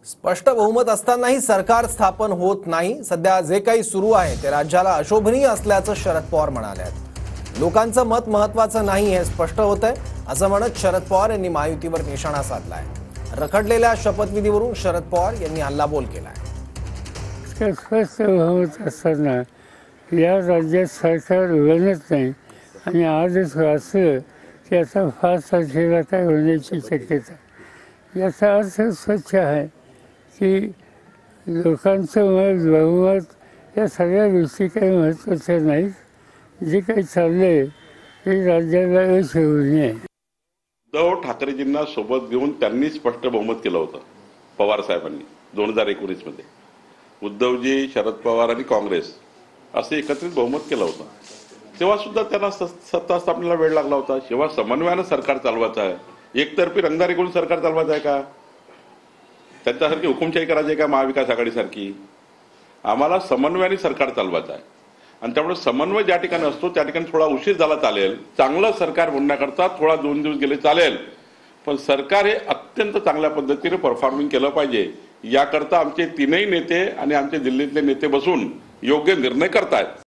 स्पष्ट बहुमत असतानाही सरकार स्थापन होत नाही। सध्या जे काही सुरू आहे ते राज्याला अशोभनीय असल्याचं शरद पवार म्हणाले आहेत। लोकांचं मत महत्त्वाचं नाही हे स्पष्ट होतंय असं म्हणत शरद पवार यांनी महायुतीवर निशाणा साधलाय। रखडलेल्या शपथविधीवरून शरद पवार यांनी हल्लाबोल केलाय। स्पष्ट बहुमत असताना या राज्यात सरकार बनत नाही आणि आजच असलं की आता 5 तारखेला काय होण्याची शक्यता। याचा अर्थ स्वच्छ आहे की लोकांचं मत बहुमत या सगळ्या गोष्टी काही महत्त्वाच्या नाहीत। जे काही चाललंय ते राज्याला अशोभनीय आहे। उद्धव ठाकरेजींना सोबत घेऊन त्यांनी स्पष्ट बहुमत केलं होतं पवार साहेबांनी 2019 मध्ये। उद्धवजी, शरद पवार आणि काँग्रेस असे एकत्रित बहुमत केलं होतं। तेव्हा सुद्धा त्यांना सत्ता स्थापनेला वेळ लागला होता। तेव्हा समन्वयानं सरकार चालवायचं आहे, एकतर्फी रंगदारी करून सरकार चालवायचं आहे का? त्यांच्यासारखी हुकुमशाही करायची आहे का महाविकास आघाडीसारखी? आम्हाला समन्वयाने सरकार चालवायचं आहे आणि त्यामुळे समन्वय ज्या ठिकाणी असतो त्या ठिकाणी थोडा उशीर झाला चालेल। चांगलं सरकार बनण्याकरता थोडा 2 दिवस गेले चालेल, पण सरकार हे अत्यंत चांगल्या पद्धतीने परफॉर्मिंग केलं पाहिजे। याकरता आमचे 3ही नेते आणि आमचे दिल्लीतले नेते बसून योग्य निर्णय करतायत।